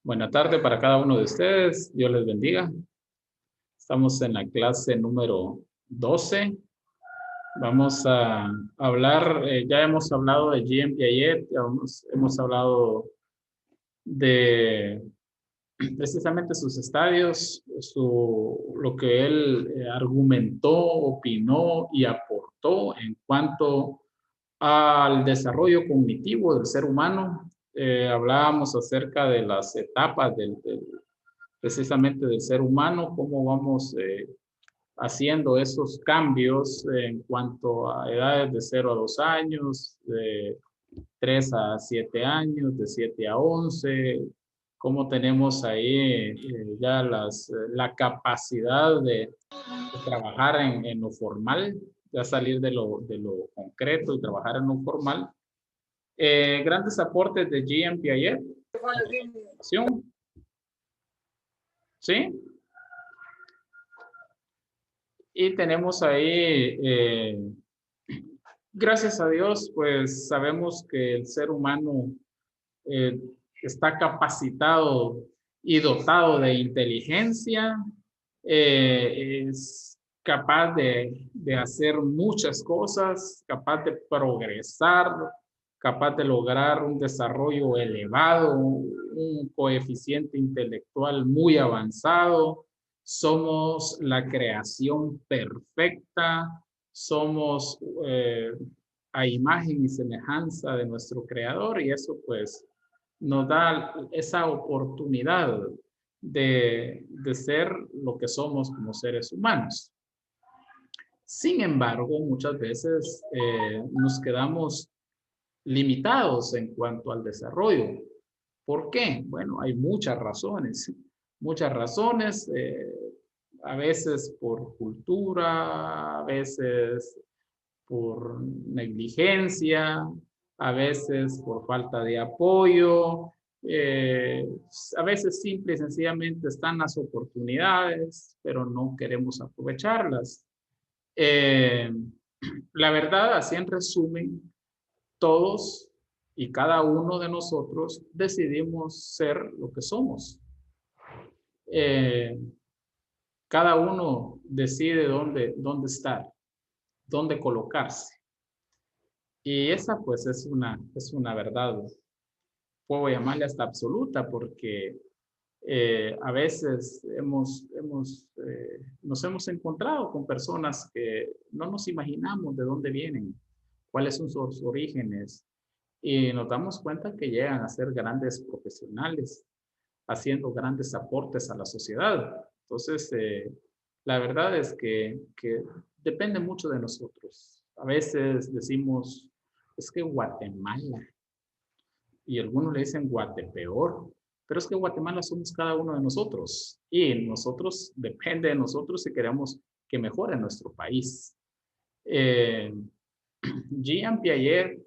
Buena tarde para cada uno de ustedes. Dios les bendiga. Estamos en la clase número 12. Vamos a hablar, ya hemos hablado de GM ya hemos hablado de precisamente sus estadios, lo que él argumentó, opinó y aportó en cuanto al desarrollo cognitivo del ser humano. Hablábamos acerca de las etapas precisamente del ser humano, cómo vamos haciendo esos cambios en cuanto a edades de 0 a 2 años, de 3 a 7 años, de 7 a 11, cómo tenemos ahí ya la capacidad de trabajar en lo formal, ya salir de lo concreto y trabajar en lo formal. Grandes aportes de G.M. Piaget. ¿Sí? Y tenemos ahí, gracias a Dios, pues sabemos que el ser humano eh, está capacitado y dotado de inteligencia, es capaz de hacer muchas cosas, capaz de progresar, capaz de lograr un desarrollo elevado, un coeficiente intelectual muy avanzado. Somos la creación perfecta, somos a imagen y semejanza de nuestro creador, y eso pues nos da esa oportunidad de ser lo que somos como seres humanos. Sin embargo, muchas veces nos quedamos limitados en cuanto al desarrollo. ¿Por qué? Bueno, hay muchas razones. Muchas razones, a veces por cultura, a veces por negligencia, a veces por falta de apoyo, a veces simple y sencillamente están las oportunidades, pero no queremos aprovecharlas. La verdad, así en resumen, todos y cada uno de nosotros decidimos ser lo que somos. Cada uno decide dónde estar, dónde colocarse. Y esa pues es una verdad, puedo llamarle hasta absoluta, porque a veces nos hemos encontrado con personas que no nos imaginamos de dónde vienen, cuáles son sus orígenes, y nos damos cuenta que llegan a ser grandes profesionales, haciendo grandes aportes a la sociedad. Entonces, la verdad es que depende mucho de nosotros. A veces decimos, es que Guatemala, y algunos le dicen Guatepeor, pero es que Guatemala somos cada uno de nosotros, y nosotros, depende de nosotros si queremos que mejore nuestro país. Jean Piaget,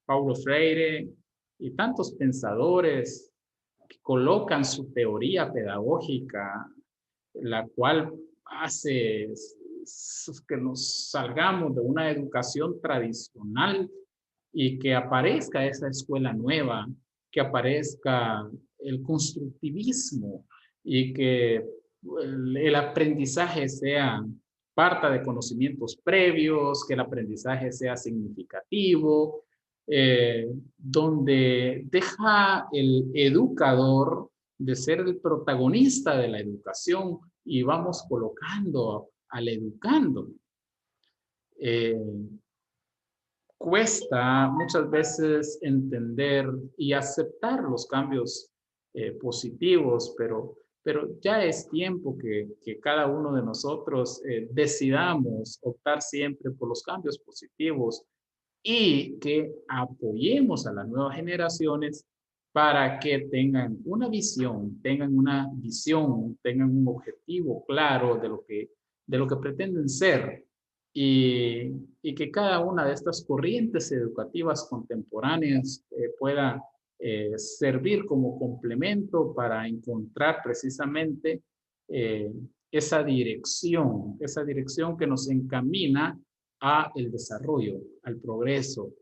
Paulo Freire y tantos pensadores que colocan su teoría pedagógica, la cual hace que nos salgamos de una educación tradicional y que aparezca esa escuela nueva, que aparezca el constructivismo y que el aprendizaje sea parta de conocimientos previos, que el aprendizaje sea significativo, donde deja el educador de ser el protagonista de la educación y vamos colocando al educando. Cuesta muchas veces entender y aceptar los cambios positivos, pero ya es tiempo que cada uno de nosotros decidamos optar siempre por los cambios positivos y que apoyemos a las nuevas generaciones para que tengan una visión, tengan un objetivo claro de lo que pretenden ser, y que cada una de estas corrientes educativas contemporáneas pueda servir como complemento para encontrar precisamente eh, esa dirección que nos encamina a el desarrollo, al progreso.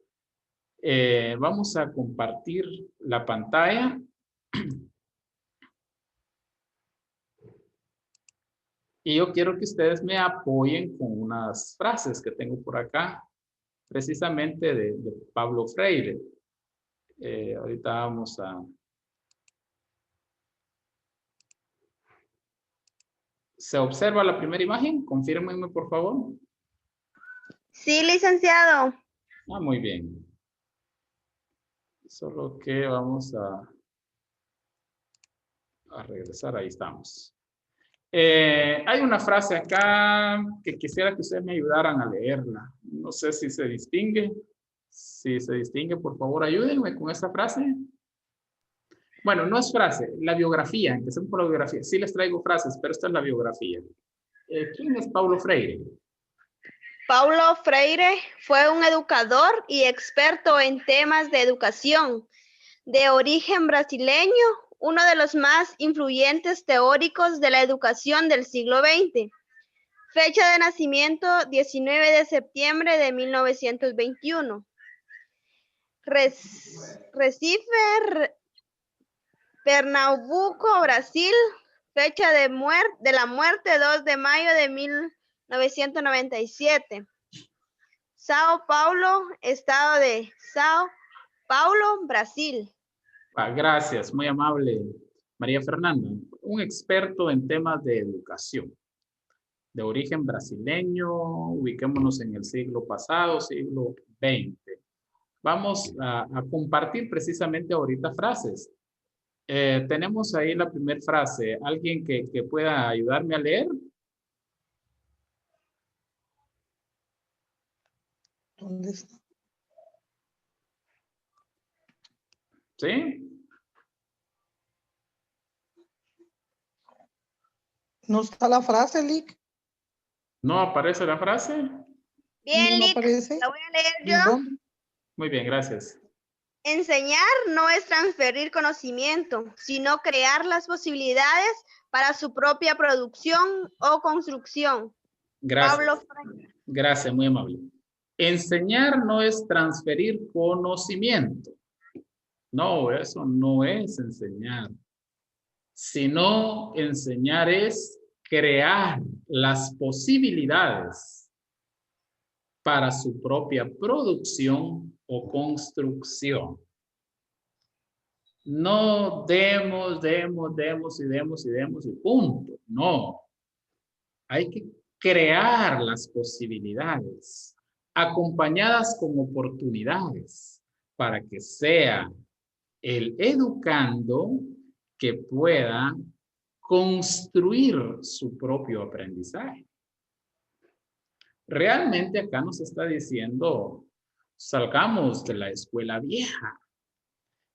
Vamos a compartir la pantalla Y yo quiero que ustedes me apoyen con unas frases que tengo por acá, precisamente de Pablo Freire. Ahorita vamos a... ¿Se observa la primera imagen? Confírmenme, por favor. Sí, licenciado. Ah, muy bien. Solo que vamos a regresar. Ahí estamos. Hay una frase acá que quisiera que ustedes me ayudaran a leerla. No sé si se distingue. Si se distingue, por favor, ayúdenme con esta frase. Bueno, no es frase, la biografía. Empecemos por la biografía. Sí les traigo frases, pero esta es la biografía. ¿Quién es Paulo Freire? Paulo Freire fue un educador y experto en temas de educación de origen brasileño, uno de los más influyentes teóricos de la educación del siglo XX. Fecha de nacimiento 19 de septiembre de 1921. Recife, Pernambuco, Brasil. Fecha de la muerte 2 de mayo de 1997. Sao Paulo, estado de Sao Paulo, Brasil. Gracias, muy amable, María Fernanda. Un experto en temas de educación, de origen brasileño, ubiquémonos en el siglo pasado, siglo XX. Vamos a compartir precisamente ahorita frases. Tenemos ahí la primera frase. ¿Alguien que pueda ayudarme a leer? ¿Dónde está? ¿Sí? ¿No está la frase, Lick? ¿No aparece la frase? Bien, ¿No Lick, aparece? la voy a leer ¿De yo. dónde? Muy bien, gracias. Enseñar no es transferir conocimiento, sino crear las posibilidades para su propia producción o construcción. Gracias. Pablo Freire. Gracias, muy amable. Enseñar no es transferir conocimiento. No, eso no es enseñar. Sino enseñar es crear las posibilidades para su propia producción o construcción. No demos y punto. No. Hay que crear las posibilidades acompañadas con oportunidades para que sea el educando que pueda construir su propio aprendizaje. Realmente acá nos está diciendo, salgamos de la escuela vieja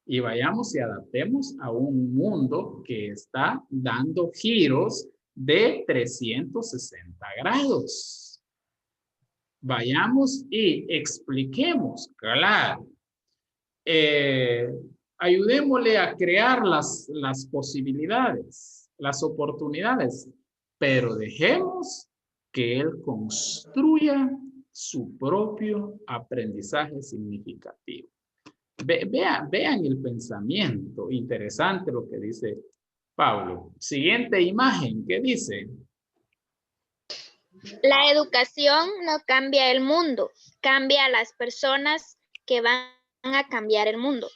y vayamos y adaptemos a un mundo que está dando giros de 360 grados. Vayamos y expliquemos, claro. Ayudémosle a crear las posibilidades, las oportunidades, pero dejemos que él construya su propio aprendizaje significativo. Vean el pensamiento, interesante lo que dice Pablo. Siguiente imagen, ¿qué dice? La educación no cambia el mundo, cambia a las personas que van a cambiar el mundo.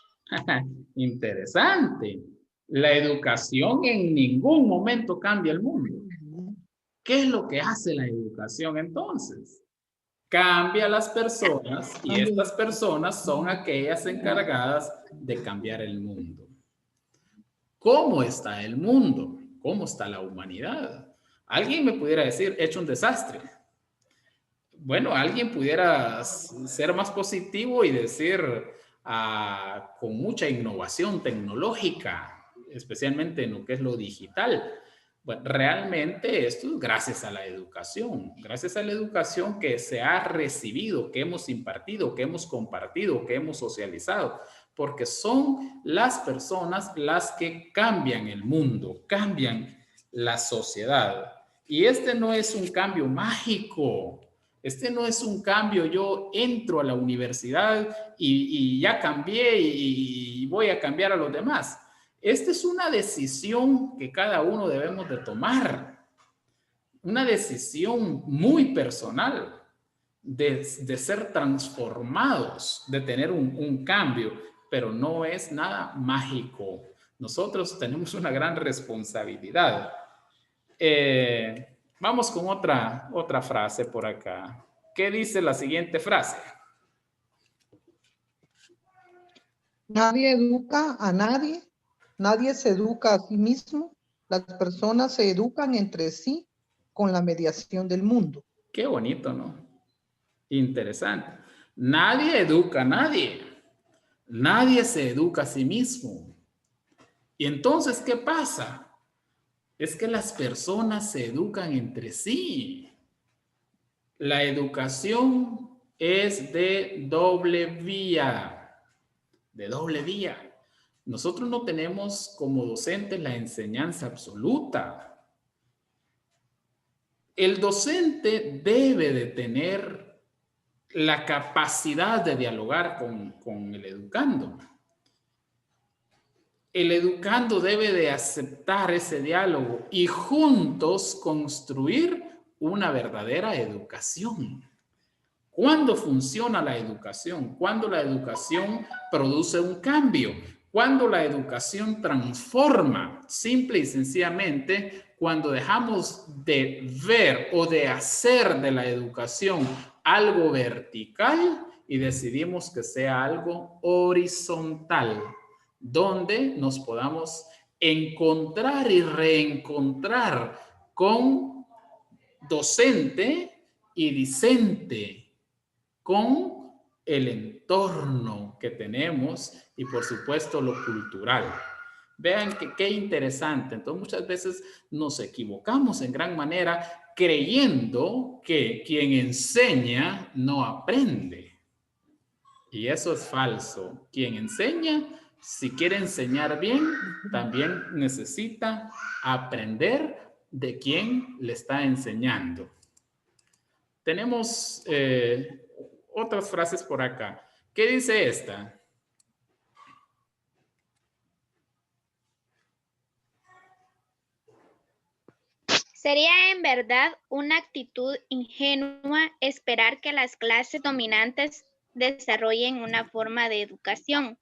Interesante. La educación en ningún momento cambia el mundo. ¿Qué es lo que hace la educación entonces? Cambia a las personas y estas personas son aquellas encargadas de cambiar el mundo. ¿Cómo está el mundo? ¿Cómo está la humanidad? Alguien me pudiera decir, hecho un desastre. Bueno, alguien pudiera ser más positivo y decir con mucha innovación tecnológica, especialmente en lo que es lo digital. Bueno, realmente esto es gracias a la educación que se ha recibido, que hemos impartido, que hemos compartido, que hemos socializado, porque son las personas las que cambian el mundo, cambian la sociedad. Y este no es un cambio mágico. Este no es un cambio, yo entro a la universidad y ya cambié y voy a cambiar a los demás. Esta es una decisión que cada uno debemos de tomar. una decisión muy personal de ser transformados, de tener un cambio, pero no es nada mágico. Nosotros tenemos una gran responsabilidad. Vamos con otra frase por acá. ¿Qué dice la siguiente frase? Nadie educa a nadie. Nadie se educa a sí mismo. Las personas se educan entre sí con la mediación del mundo. Qué bonito, ¿no? Interesante. Nadie educa a nadie. Nadie se educa a sí mismo. Y entonces, ¿qué pasa? Es que las personas se educan entre sí. La educación es de doble vía. De doble vía. Nosotros no tenemos como docentes la enseñanza absoluta. El docente debe de tener la capacidad de dialogar con el educando. El educando debe de aceptar ese diálogo y juntos construir una verdadera educación. ¿Cuándo funciona la educación? Cuando la educación produce un cambio. Cuando la educación transforma, simple y sencillamente, cuando dejamos de ver o de hacer de la educación algo vertical y decidimos que sea algo horizontal, donde nos podamos encontrar y reencontrar con docente y discente, con el entorno que tenemos y por supuesto lo cultural. Vean que qué interesante. Entonces muchas veces nos equivocamos en gran manera creyendo que quien enseña no aprende. Y eso es falso. Quien enseña, si quiere enseñar bien, también necesita aprender de quien le está enseñando. Tenemos otras frases por acá. ¿Qué dice esta? Sería en verdad una actitud ingenua esperar que las clases dominantes desarrollen una forma de educación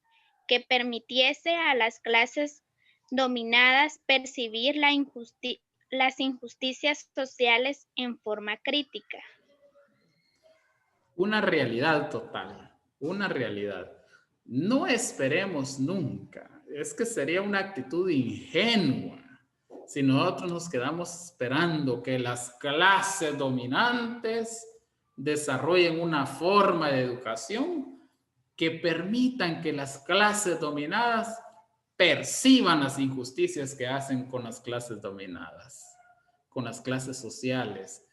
que permitiese a las clases dominadas percibir las injusticias sociales en forma crítica. Una realidad total, una realidad. No esperemos nunca. Es que sería una actitud ingenua si nosotros nos quedamos esperando que las clases dominantes desarrollen una forma de educación que permitan que las clases dominadas perciban las injusticias que hacen con las clases dominadas, con las clases sociales.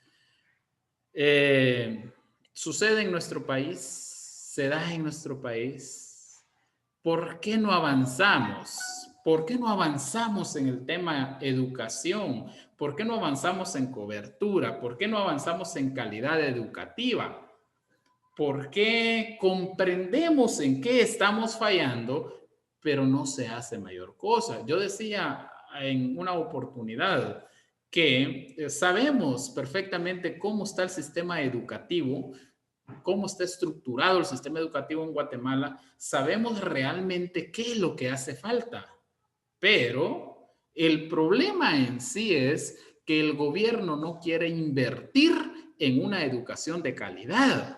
Sucede en nuestro país, se da en nuestro país. ¿Por qué no avanzamos? ¿Por qué no avanzamos en el tema educación? ¿Por qué no avanzamos en cobertura? ¿Por qué no avanzamos en calidad educativa? ¿Por qué comprendemos en qué estamos fallando, pero no se hace mayor cosa? Yo decía en una oportunidad que sabemos perfectamente cómo está el sistema educativo, cómo está estructurado el sistema educativo en Guatemala, sabemos realmente qué es lo que hace falta, pero el problema en sí es que el gobierno no quiere invertir en una educación de calidad.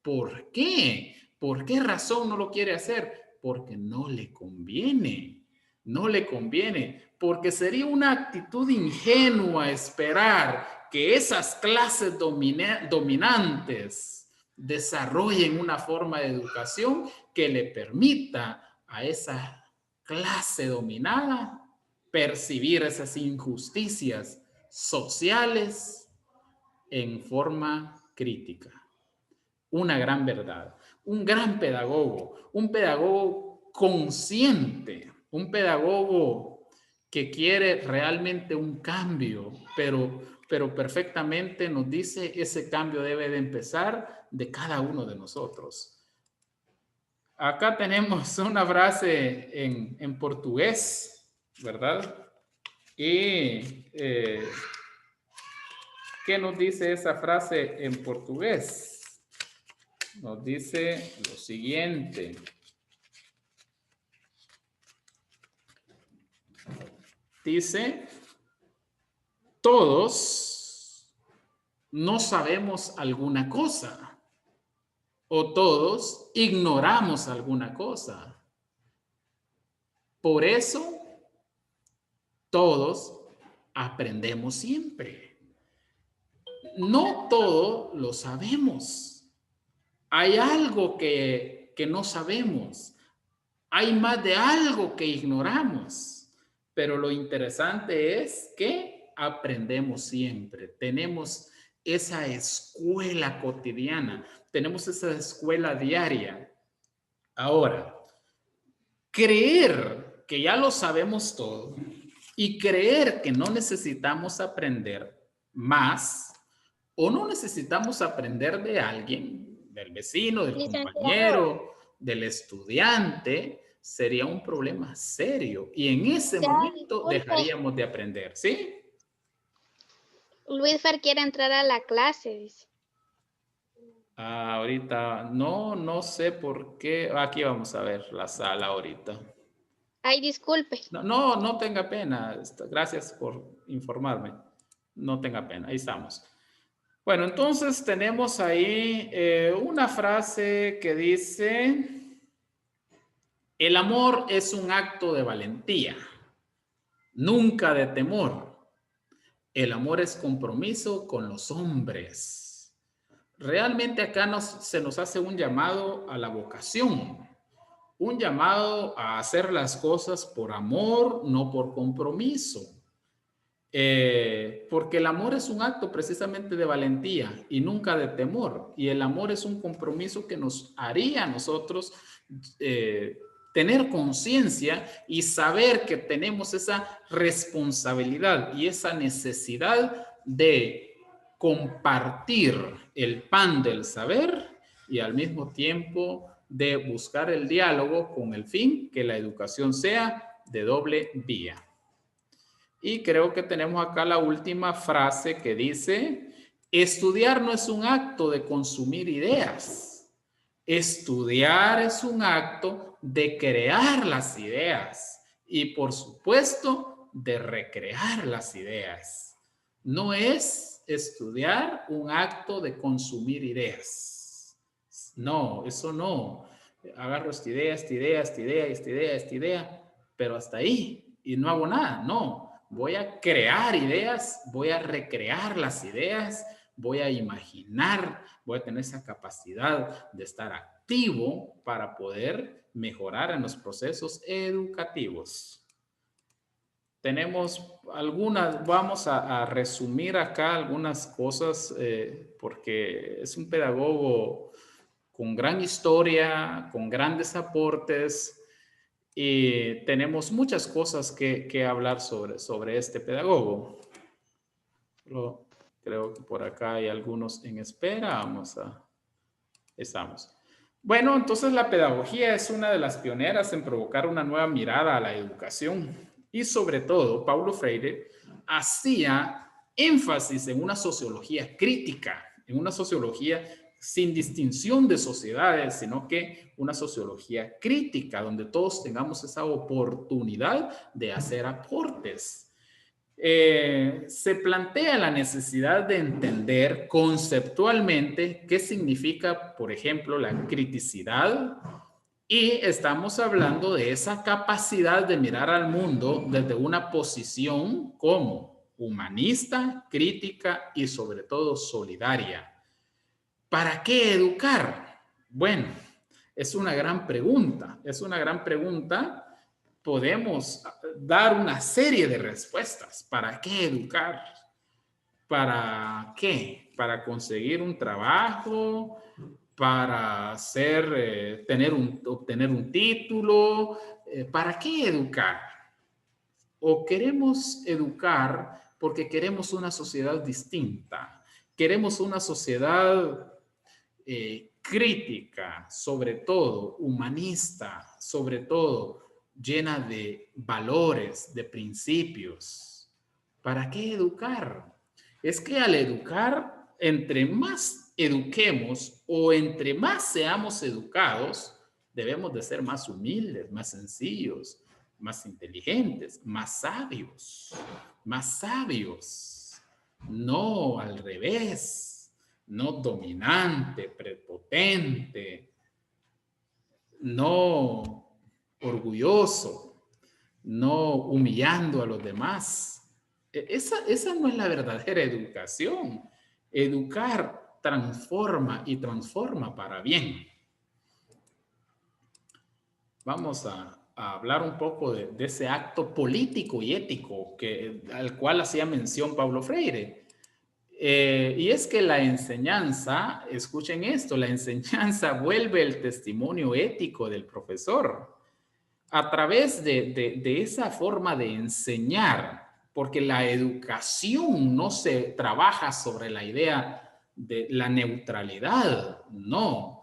¿Por qué? ¿Por qué razón no lo quiere hacer? Porque no le conviene. No le conviene. Porque sería una actitud ingenua esperar que esas clases dominantes desarrollen una forma de educación que le permita a esa clase dominada percibir esas injusticias sociales en forma crítica. Una gran verdad, un gran pedagogo, un pedagogo consciente, un pedagogo que quiere realmente un cambio, pero perfectamente nos dice ese cambio debe de empezar de cada uno de nosotros. Acá tenemos una frase en portugués, ¿verdad? Y ¿Qué nos dice esa frase en portugués? Nos dice lo siguiente. Dice, todos no sabemos alguna cosa o todos ignoramos alguna cosa. Por eso, todos aprendemos siempre. No todo lo sabemos. Hay algo que no sabemos. Hay más de algo que ignoramos. Pero lo interesante es que aprendemos siempre. Tenemos esa escuela cotidiana. Tenemos esa escuela diaria. Ahora, creer que ya lo sabemos todo y creer que no necesitamos aprender más o no necesitamos aprender de alguien, del vecino, del compañero, del estudiante, sería un problema serio y en ese momento dejaríamos de aprender, ¿sí? Luis Fer quiere entrar a la clase, dice. Ahorita no sé por qué. Aquí vamos a ver la sala ahorita. Ay, disculpe. No tenga pena. Gracias por informarme. No tenga pena. Ahí estamos. Bueno, entonces tenemos ahí una frase que dice: el amor es un acto de valentía, nunca de temor. El amor es compromiso con los hombres. Realmente acá se nos hace un llamado a la vocación, un llamado a hacer las cosas por amor, no por compromiso. Porque el amor es un acto precisamente de valentía y nunca de temor. Y el amor es un compromiso que nos haría a nosotros tener conciencia y saber que tenemos esa responsabilidad y esa necesidad de compartir el pan del saber y al mismo tiempo de buscar el diálogo con el fin que la educación sea de doble vía. Y creo que tenemos acá la última frase que dice: estudiar no es un acto de consumir ideas. Estudiar es un acto de crear las ideas y, por supuesto, de recrear las ideas. No es estudiar un acto de consumir ideas. No, eso no. Agarro esta idea, pero hasta ahí y no hago nada. No. Voy a crear ideas, voy a recrear las ideas, voy a imaginar, voy a tener esa capacidad de estar activo para poder mejorar en los procesos educativos. Tenemos algunas, vamos a resumir acá algunas cosas porque es un pedagogo con gran historia, con grandes aportes. Y tenemos muchas cosas que hablar sobre este pedagogo. Pero creo que por acá hay algunos en espera. Estamos. Bueno, entonces la pedagogía es una de las pioneras en provocar una nueva mirada a la educación. Y sobre todo, Paulo Freire hacía énfasis en una sociología crítica, en una sociología sin distinción de sociedades, sino que una sociología crítica, donde todos tengamos esa oportunidad de hacer aportes. Se plantea la necesidad de entender conceptualmente qué significa, por ejemplo, la criticidad, y estamos hablando de esa capacidad de mirar al mundo desde una posición como humanista, crítica y sobre todo solidaria. ¿Para qué educar? Bueno, es una gran pregunta. Podemos dar una serie de respuestas. ¿Para qué educar? ¿Para qué? ¿Para conseguir un trabajo? ¿Para obtener un título? ¿Para qué educar? ¿O queremos educar porque queremos una sociedad distinta? Queremos una sociedad crítica, sobre todo humanista, sobre todo llena de valores, de principios. ¿Para qué educar? es que al educar, entre más eduquemos o entre más seamos educados, debemos de ser más humildes, más sencillos, más inteligentes, más sabios, más sabios. No al revés, no dominante, prepotente, no orgulloso, no humillando a los demás. Esa no es la verdadera educación. Educar transforma y transforma para bien. Vamos a hablar un poco de ese acto político y ético al cual hacía mención Paulo Freire. Y es que la enseñanza, escuchen esto, la enseñanza vuelve el testimonio ético del profesor a través de esa forma de enseñar, porque la educación no se trabaja sobre la idea de la neutralidad, no.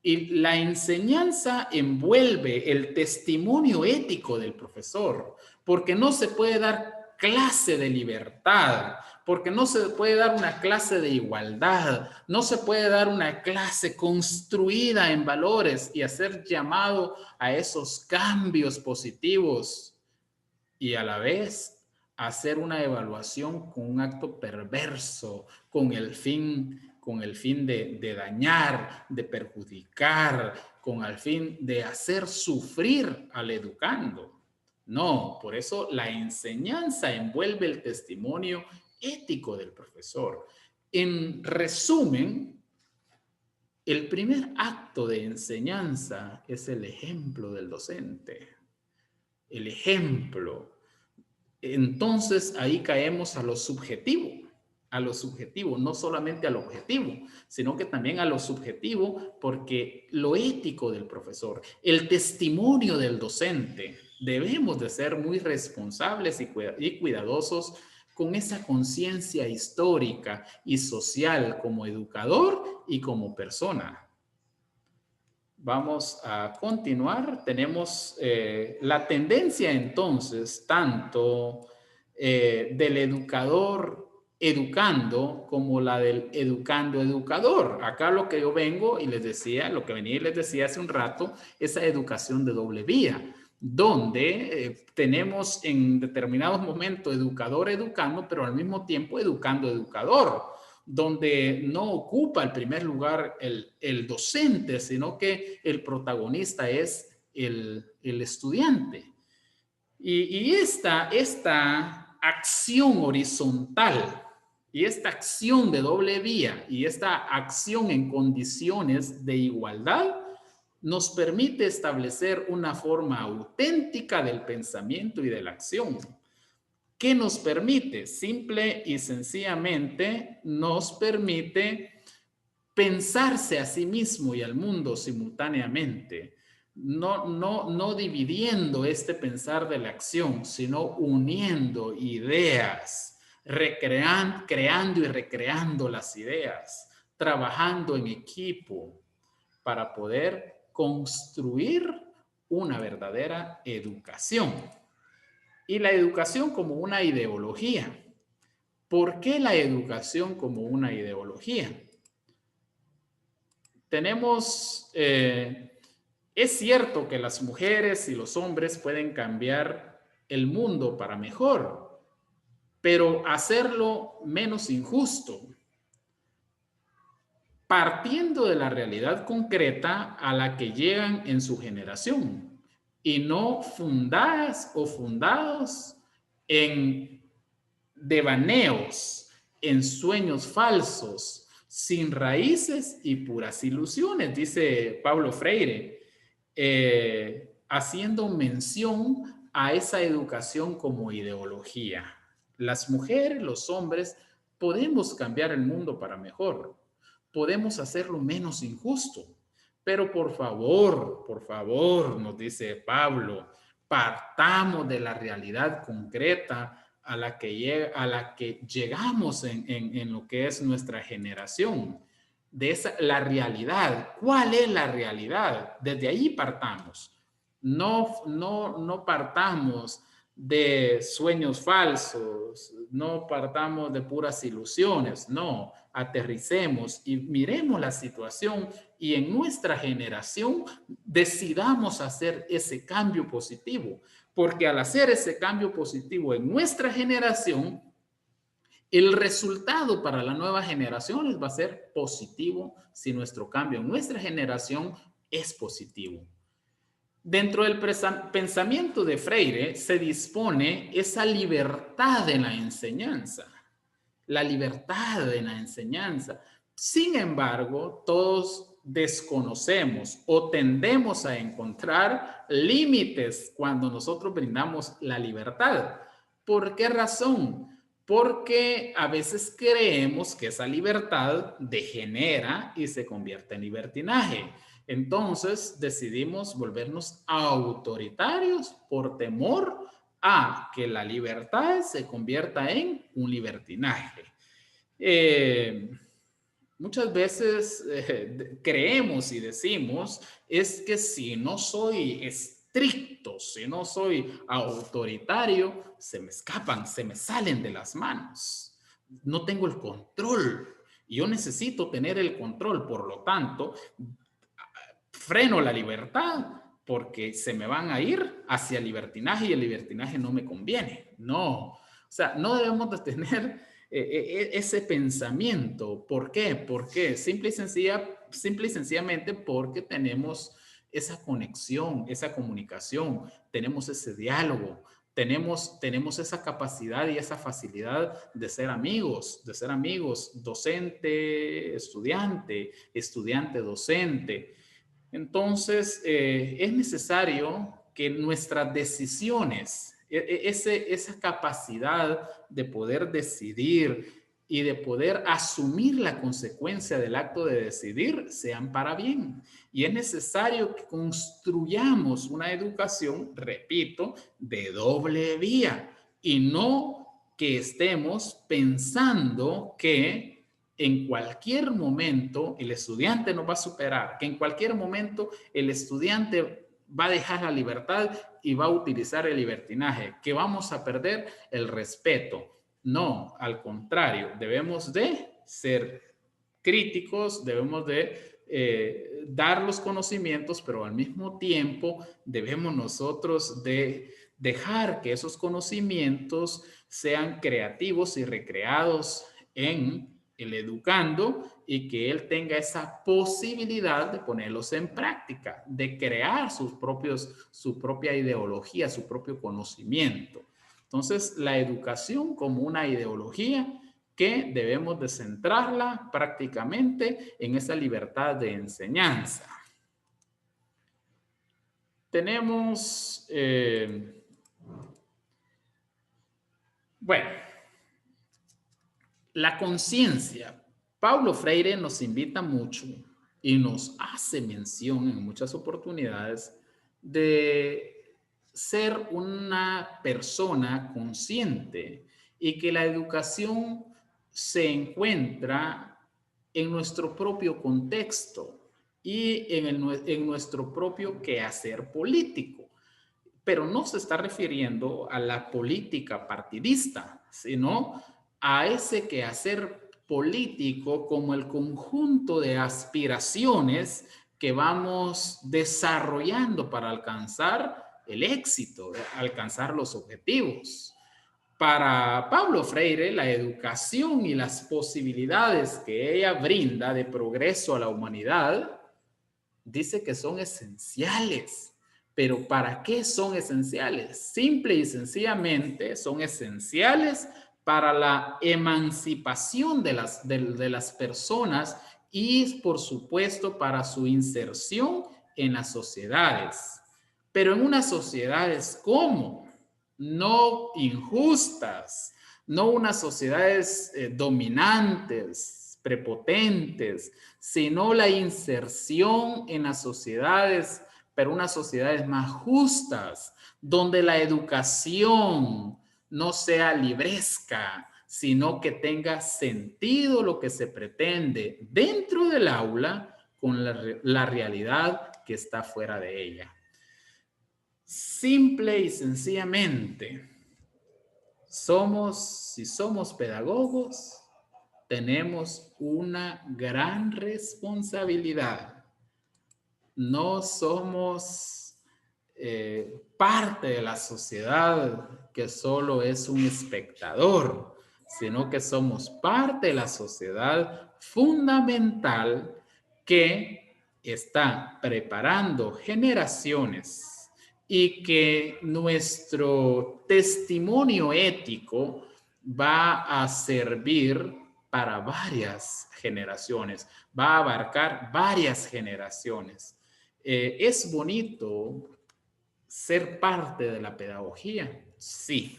Y la enseñanza envuelve el testimonio ético del profesor, porque no se puede dar clase de libertad, porque no se puede dar una clase de igualdad, no se puede dar una clase construida en valores y hacer llamado a esos cambios positivos y a la vez hacer una evaluación con un acto perverso, con el fin de dañar, de perjudicar, con el fin de hacer sufrir al educando. No, por eso la enseñanza envuelve el testimonio ético del profesor. En resumen, el primer acto de enseñanza es el ejemplo del docente. El ejemplo. Entonces ahí caemos a lo subjetivo, no solamente al objetivo, sino que también a lo subjetivo, porque lo ético del profesor, el testimonio del docente, debemos de ser muy responsables y cuidadosos con esa conciencia histórica y social como educador y como persona. Vamos a continuar. Tenemos la tendencia entonces tanto del educador educando como la del educando educador. Acá lo que yo vengo y les decía, lo que venía y les decía hace un rato, esa educación de doble vía, donde tenemos en determinados momentos educador educando, pero al mismo tiempo educando educador, donde no ocupa el primer lugar el docente, sino que el protagonista es el estudiante. Y esta acción horizontal y esta acción de doble vía y esta acción en condiciones de igualdad nos permite establecer una forma auténtica del pensamiento y de la acción. ¿Qué nos permite? Simple y sencillamente nos permite pensarse a sí mismo y al mundo simultáneamente. No dividiendo este pensar de la acción, sino uniendo ideas, creando y recreando las ideas, trabajando en equipo para poder construir una verdadera educación. Y la educación como una ideología. ¿Por qué la educación como una ideología? Tenemos, es cierto que las mujeres y los hombres pueden cambiar el mundo para mejor, pero hacerlo menos injusto, partiendo de la realidad concreta a la que llegan en su generación y no fundadas o fundados en devaneos, en sueños falsos, sin raíces y puras ilusiones, dice Paulo Freire, haciendo mención a esa educación como ideología. Las mujeres, los hombres, podemos cambiar el mundo para mejor, podemos hacerlo menos injusto, pero por favor, nos dice Pablo, partamos de la realidad concreta a la que llegamos en lo que es nuestra generación, la realidad. ¿Cuál es la realidad? Desde ahí partamos. No partamos de sueños falsos, no partamos de puras ilusiones, no, aterricemos y miremos la situación y en nuestra generación decidamos hacer ese cambio positivo, porque al hacer ese cambio positivo en nuestra generación, el resultado para las nuevas generaciones va a ser positivo si nuestro cambio en nuestra generación es positivo. Dentro del pensamiento de Freire se dispone esa libertad en la enseñanza. La libertad en la enseñanza. Sin embargo, todos desconocemos o tendemos a encontrar límites cuando nosotros brindamos la libertad. ¿Por qué razón? Porque a veces creemos que esa libertad degenera y se convierte en libertinaje. Entonces decidimos volvernos autoritarios por temor a que la libertad se convierta en un libertinaje. Muchas veces creemos y decimos es que si no soy estricto, si no soy autoritario, se me escapan, se me salen de las manos. No tengo el control. Yo necesito tener el control, por lo tanto, freno la libertad porque se me van a ir hacia el libertinaje y el libertinaje no me conviene. No, o sea, no debemos de tener ese pensamiento. ¿Por qué? Porque simple y sencillamente porque tenemos esa conexión, esa comunicación, tenemos ese diálogo, tenemos esa capacidad y esa facilidad de ser amigos, docente, estudiante, estudiante, docente. Entonces, es necesario que nuestras decisiones, esa capacidad de poder decidir y de poder asumir la consecuencia del acto de decidir, sean para bien. Y es necesario que construyamos una educación, repito, de doble vía y no que estemos pensando que en cualquier momento el estudiante nos va a superar, que en cualquier momento el estudiante va a dejar la libertad y va a utilizar el libertinaje, que vamos a perder el respeto. No, al contrario, debemos de ser críticos, debemos de dar los conocimientos, pero al mismo tiempo debemos nosotros de dejar que esos conocimientos sean creativos y recreados en el educando y que él tenga esa posibilidad de ponerlos en práctica, de crear su propia ideología, su propio conocimiento. Entonces, la educación como una ideología que debemos de centrarla prácticamente en esa libertad de enseñanza. Tenemos, bueno, la conciencia. Paulo Freire nos invita mucho y nos hace mención en muchas oportunidades de ser una persona consciente y que la educación se encuentra en nuestro propio contexto y en nuestro propio quehacer político. Pero no se está refiriendo a la política partidista, sino a ese quehacer político como el conjunto de aspiraciones que vamos desarrollando para alcanzar el éxito, alcanzar los objetivos. Para Paulo Freire, la educación y las posibilidades que ella brinda de progreso a la humanidad, dice que son esenciales. Pero ¿para qué son esenciales? Simple y sencillamente son esenciales para la emancipación de las personas y, por supuesto, para su inserción en las sociedades. Pero en unas sociedades, ¿cómo? No injustas, no unas sociedades dominantes, prepotentes, sino la inserción en las sociedades, pero unas sociedades más justas, donde la educación no sea libresca, sino que tenga sentido lo que se pretende dentro del aula con la realidad que está fuera de ella. Simple y sencillamente, si somos pedagogos, tenemos una gran responsabilidad. No somos parte de la sociedad que solo es un espectador, sino que somos parte de la sociedad fundamental que está preparando generaciones y que nuestro testimonio ético va a servir para varias generaciones, va a abarcar varias generaciones. ¿Es bonito ser parte de la pedagogía? Sí.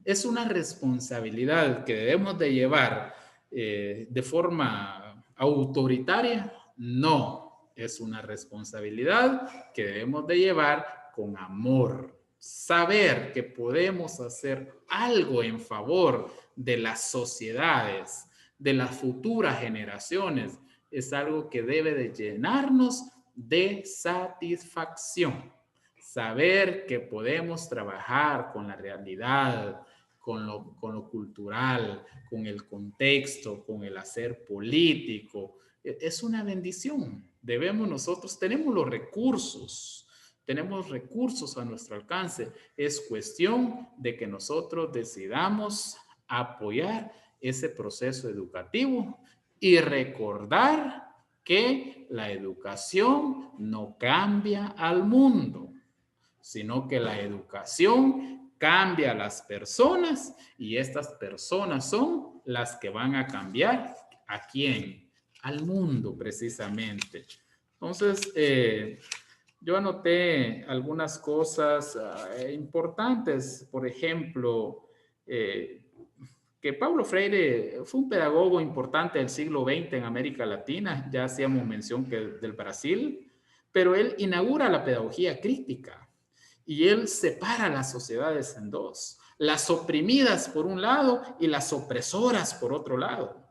¿Es una responsabilidad que debemos de llevar de forma autoritaria? No. Es una responsabilidad que debemos de llevar con amor. Saber que podemos hacer algo en favor de las sociedades, de las futuras generaciones, es algo que debe de llenarnos de satisfacción. Saber que podemos trabajar con la realidad, con lo cultural, con el contexto, con el hacer político, es una bendición. Tenemos recursos a nuestro alcance. Es cuestión de que nosotros decidamos apoyar ese proceso educativo y recordar que la educación no cambia al mundo, sino que la educación cambia a las personas y estas personas son las que van a cambiar ¿a quién? Al mundo, precisamente. Entonces, yo anoté algunas cosas importantes, por ejemplo, que Paulo Freire fue un pedagogo importante del siglo XX en América Latina, ya hacíamos mención que del Brasil, pero él inaugura la pedagogía crítica y él separa las sociedades en dos, las oprimidas por un lado y las opresoras por otro lado.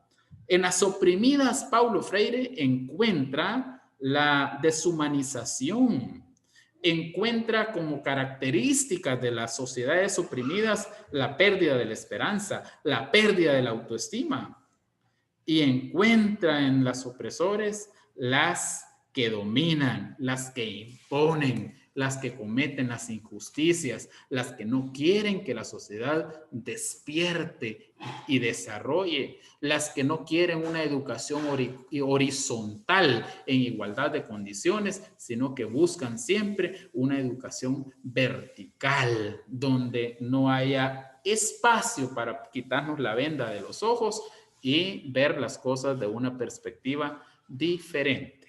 En las oprimidas, Paulo Freire encuentra la deshumanización, encuentra como características de las sociedades oprimidas la pérdida de la esperanza, la pérdida de la autoestima, y encuentra en las opresores las que dominan, las que imponen, las que cometen las injusticias, las que no quieren que la sociedad despierte y desarrolle, las que no quieren una educación horizontal en igualdad de condiciones, sino que buscan siempre una educación vertical, donde no haya espacio para quitarnos la venda de los ojos y ver las cosas de una perspectiva diferente.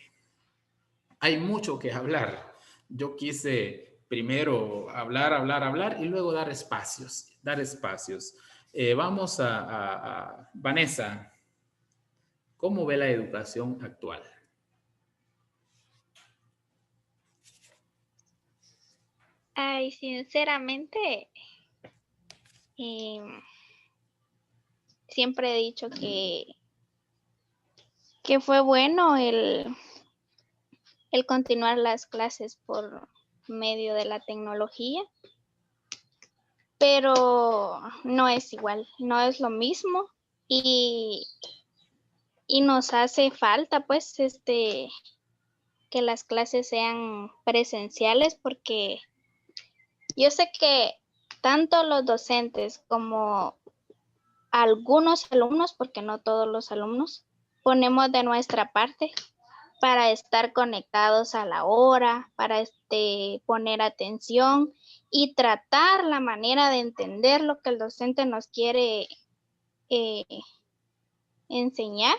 Hay mucho que hablar. Yo quise primero hablar y luego dar espacios. Vamos a Vanessa. ¿Cómo ve la educación actual? Ay, sinceramente, siempre he dicho que fue bueno el continuar las clases por medio de la tecnología, pero no es igual, no es lo mismo y nos hace falta pues que las clases sean presenciales, porque yo sé que tanto los docentes como algunos alumnos, porque no todos los alumnos, ponemos de nuestra parte para estar conectados a la hora, para poner atención y tratar la manera de entender lo que el docente nos quiere enseñar,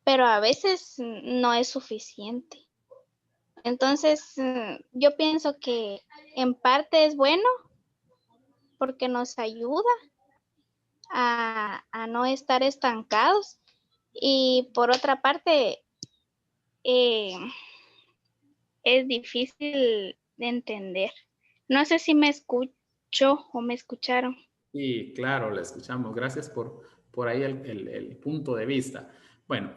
pero a veces no es suficiente. Entonces, yo pienso que en parte es bueno porque nos ayuda a no estar estancados, y por otra parte, es difícil de entender. No sé si me escuchó o me escucharon. Sí, claro, la escuchamos. Gracias por ahí el punto de vista. Bueno,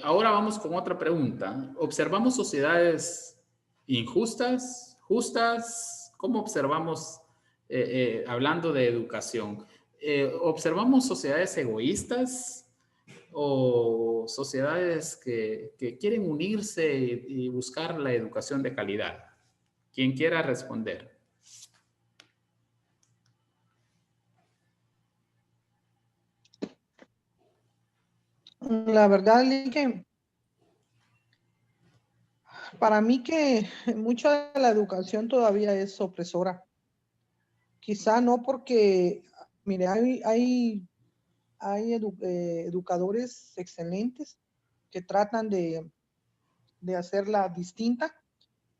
ahora vamos con otra pregunta. ¿Observamos sociedades injustas justas? ¿Cómo observamos, hablando de educación? ¿Observamos sociedades egoístas o sociedades que quieren unirse y buscar la educación de calidad? Quien quiera responder. La verdad es que para mí que mucha de la educación todavía es opresora. Quizá no porque, mire, hay educadores excelentes que tratan de hacerla distinta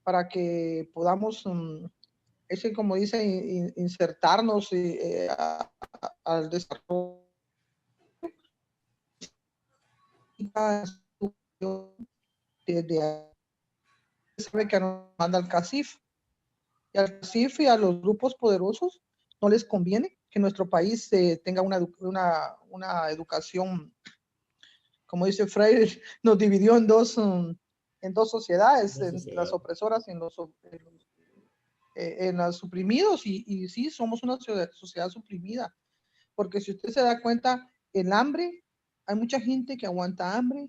para que podamos, como dice, insertarnos al desarrollo. Desde sabe que nos manda al CACIF. Y al CACIF y a los grupos poderosos no les conviene que nuestro país tenga una educación, como dice Freire, nos dividió en dos sociedades, en las opresoras y en los suprimidos, y sí, somos una sociedad suprimida, porque si usted se da cuenta, el hambre, hay mucha gente que aguanta hambre,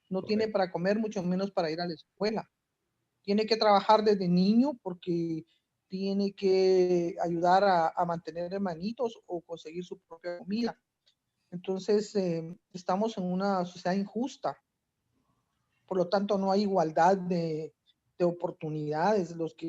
no tiene para comer, mucho menos para ir a la escuela. Tiene que trabajar desde niño porque tiene que ayudar a mantener hermanitos o conseguir su propia comida. Entonces, estamos en una sociedad injusta. Por lo tanto, no hay igualdad de oportunidades. Los que